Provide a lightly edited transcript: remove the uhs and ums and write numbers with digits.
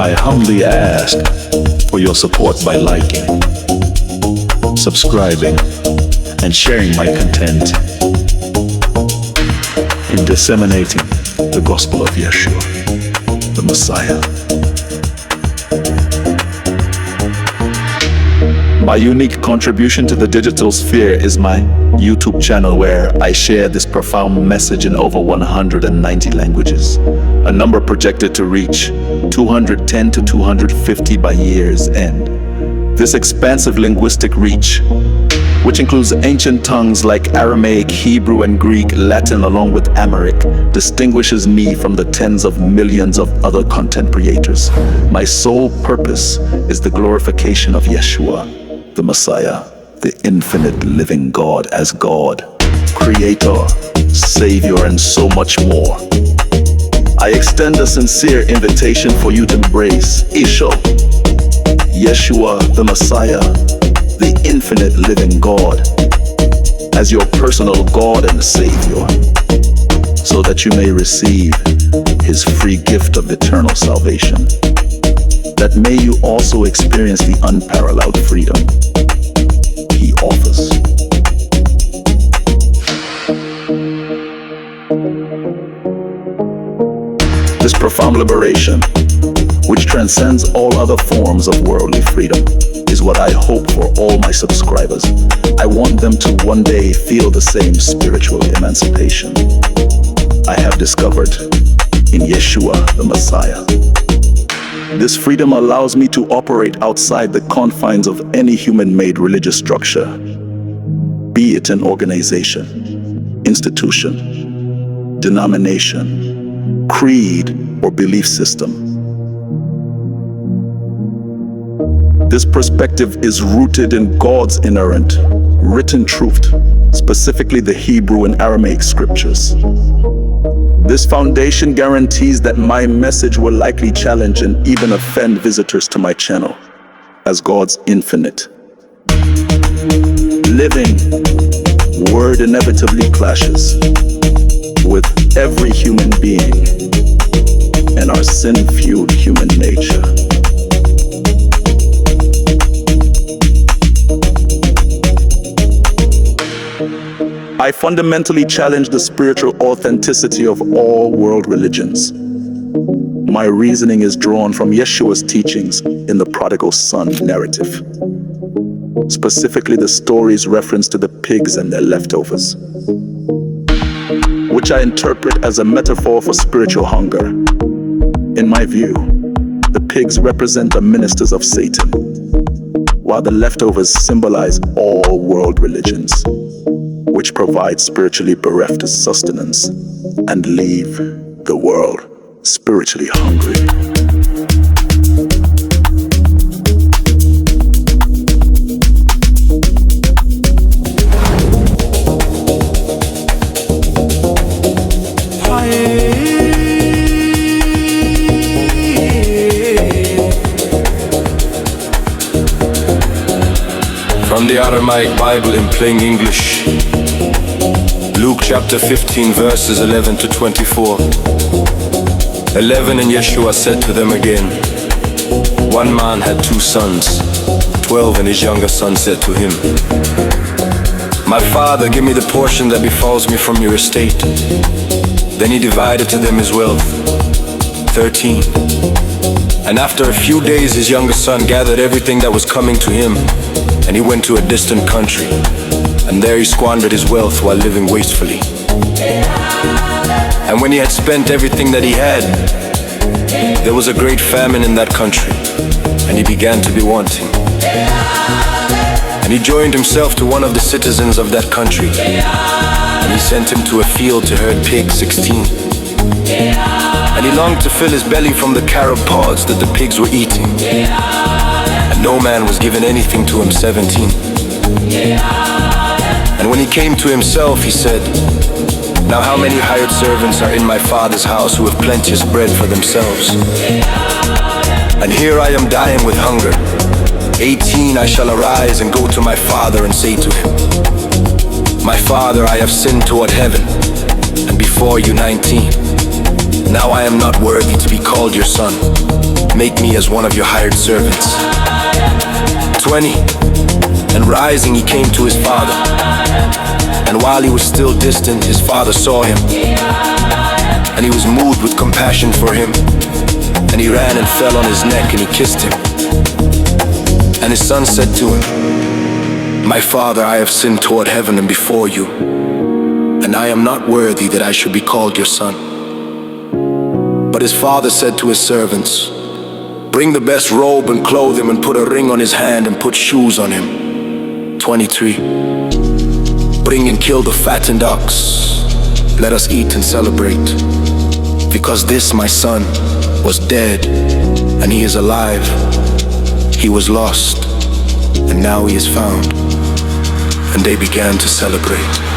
I humbly ask for your support by liking, subscribing, and sharing my content in disseminating the gospel of Yeshua, the Messiah. My unique contribution to the digital sphere is my YouTube channel, where I share this profound message in over 190 languages, a number projected to reach 210 to 250 by year's end. This expansive linguistic reach, which includes ancient tongues like Aramaic, Hebrew, and Greek, Latin, along with Amharic, distinguishes me from the tens of millions of other content creators. My sole purpose is the glorification of Yeshua, the Messiah, the infinite living God, as God, Creator, Savior, and so much more. I extend a sincere invitation for you to embrace Isho Yeshua the Messiah, the infinite living God, as your personal God and Savior, so that you may receive His free gift of eternal salvation. That may you also experience the unparalleled freedom He offers. This profound liberation, which transcends all other forms of worldly freedom, is what I hope for all my subscribers. I want them to one day feel the same spiritual emancipation I have discovered in Yeshua the Messiah. This freedom allows me to operate outside the confines of any human-made religious structure, be it an organization, institution, denomination, creed, or belief system. This perspective is rooted in God's inerrant, written truth, specifically the Hebrew and Aramaic scriptures. This foundation guarantees that my message will likely challenge and even offend visitors to my channel, as God's infinite, living word inevitably clashes with every human being and our sin-fueled human nature. I fundamentally challenge the spiritual authenticity of all world religions. My reasoning is drawn from Yeshua's teachings in the prodigal son narrative, specifically the story's reference to the pigs and their leftovers, which I interpret as a metaphor for spiritual hunger. In my view, the pigs represent the ministers of Satan, while the leftovers symbolize all world religions, which provide spiritually bereft sustenance and leave the world spiritually hungry. From the Aramaic Bible in plain English, Luke chapter 15 verses 11 to 24. 11 And Yeshua said to them again, one man had 2 sons. 12 and his younger son said to him, my father, give me the portion that befalls me from your estate. Then he divided to them his wealth. 13 And after a few days his younger son gathered everything that was coming to him, and he went to a distant country, and there he squandered his wealth while living wastefully. And when he had spent everything that he had, there was a great famine in that country, and he began to be wanting. And he joined himself to one of the citizens of that country, and he sent him to a field to herd pigs. 16 And he longed to fill his belly from the carob pods that the pigs were eating, and no man was given anything to him. 17 And when he came to himself, he said, now how many hired servants are in my father's house who have plenteous bread for themselves? And here I am dying with hunger. 18 I shall arise and go to my father and say to him, my father, I have sinned toward heaven and before you. 19 Now I am not worthy to be called your son. make me as one of your hired servants. 20, and rising he came to his father. And while he was still distant, his father saw him, and he was moved with compassion for him. And he ran and fell on his neck and he kissed him. And his son said to him, "My father, I have sinned toward heaven and before you, and I am not worthy that I should be called your son." But his father said to his servants, "Bring the best robe and clothe him, and put a ring on his hand and put shoes on him." 23. Bring and kill the fattened ox. Let us eat and celebrate. Because this my son was dead, and he is alive. He was lost, and now he is found. And they began to celebrate.